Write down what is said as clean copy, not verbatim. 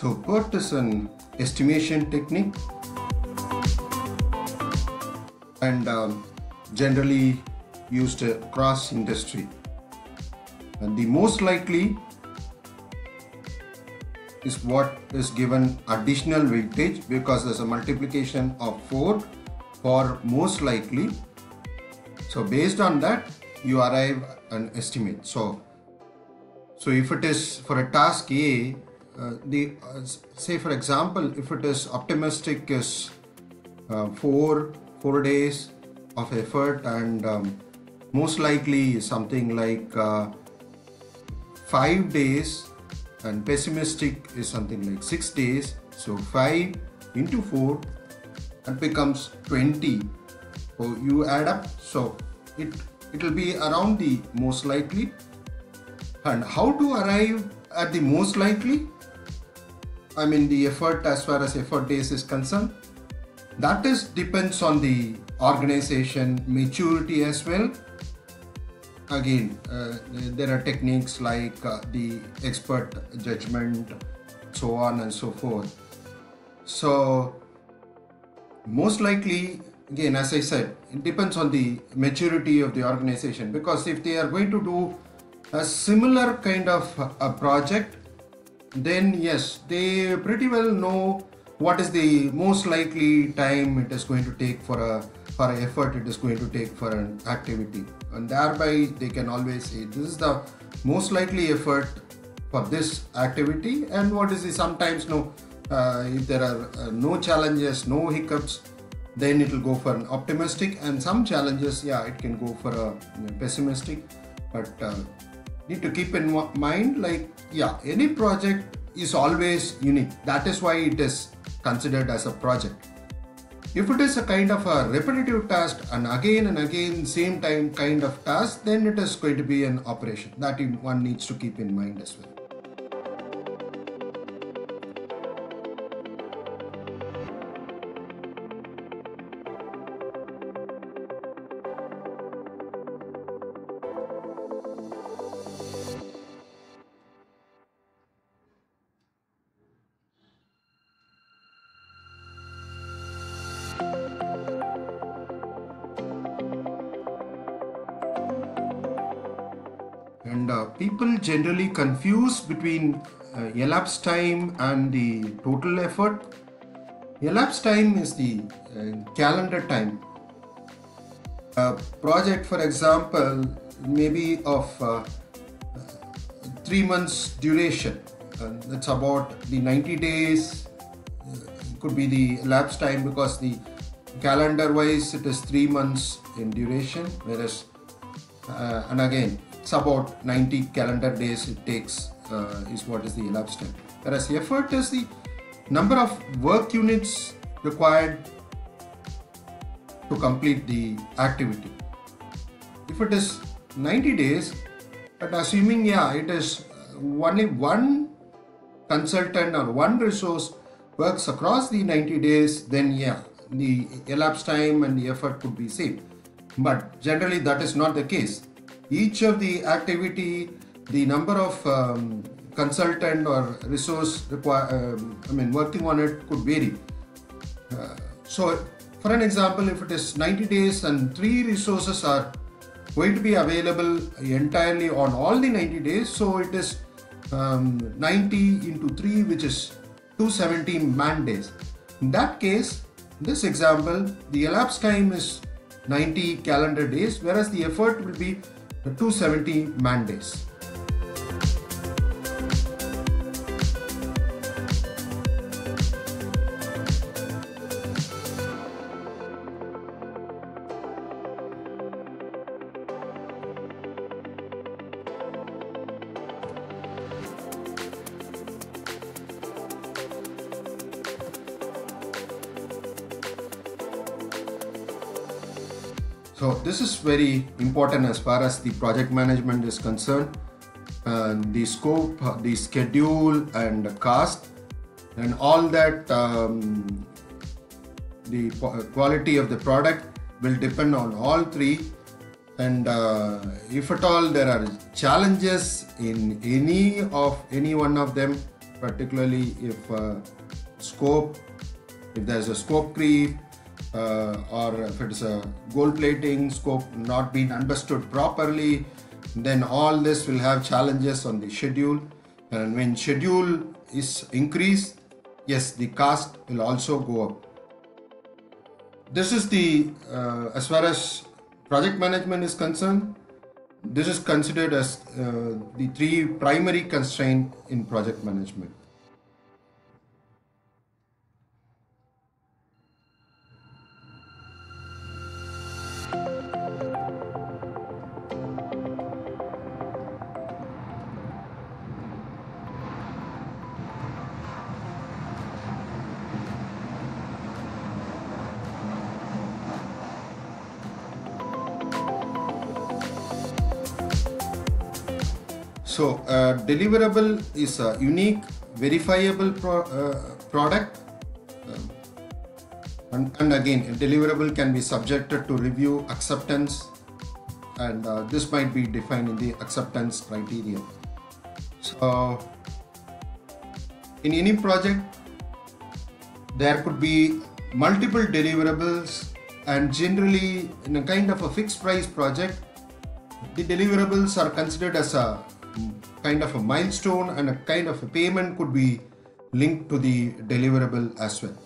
So PERT is an estimation technique and generally used across industry. And the most likely is what is given additional weightage because there's a multiplication of 4 for most likely. So based on that you arrive an estimate. So if it is for a task A, say for example, if it is optimistic is 4 days of effort, and most likely something like 5 days, and pessimistic is something like 6 days. So 5 into 4, that becomes 20. So you add up, so it will be around the most likely. And how to arrive at the most likely? I mean the effort, as far as effort days is concerned, that is depends on the organization maturity as well. Again, there are techniques like the expert judgment, so on and so forth. So most likely, again, as I said, it depends on the maturity of the organization, because if they are going to do a similar kind of a project, then yes, they pretty well know what is the most likely time it is going to take for an effort it is going to take for an activity, and thereby they can always say this is the most likely effort for this activity. And what is the sometimes if there are no challenges, no hiccups, then it will go for an optimistic, and some challenges, yeah, it can go for a pessimistic. But need to keep in mind, like, yeah, any project is always unique. That is why it is considered as a project. If it is a kind of a repetitive task and again same time kind of task, then it is going to be an operation. That one needs to keep in mind as well. And people generally confuse between elapsed time and the total effort. Elapsed time is the calendar time. A project, for example, maybe of 3 months duration. That's about the 90 days. Could be the elapsed time because the calendar wise it is 3 months in duration, whereas and again it's about 90 calendar days it takes is what is the elapsed time. Whereas effort is the number of work units required to complete the activity. If it is 90 days, but assuming, yeah, it is only one consultant or one resource works across the 90 days, then yeah, the elapsed time and the effort could be same. But generally that is not the case. Each of the activity, the number of consultant or resource working on it could vary. So for an example, if it is 90 days and 3 resources are going to be available entirely on all the 90 days, so it is 90 into 3, which is 270 man days. In that case, this example, the elapsed time is 90 calendar days, whereas the effort will be 270 man days. So this is very important as far as the project management is concerned. The scope, the schedule and the cost and all that, the quality of the product will depend on all three. And if at all there are challenges in any one of them, particularly if scope, if there's a scope creep, or if it is a gold plating, scope not being understood properly, then all this will have challenges on the schedule. And when schedule is increased, yes, the cost will also go up. This is the, as far as project management is concerned, this is considered as the three primary constraints in project management. So deliverable is a unique, verifiable product, and again, a deliverable can be subjected to review, acceptance, and this might be defined in the acceptance criteria. So in any project, there could be multiple deliverables, and generally in a kind of a fixed price project, the deliverables are considered as a kind of a milestone, and a kind of a payment could be linked to the deliverable as well.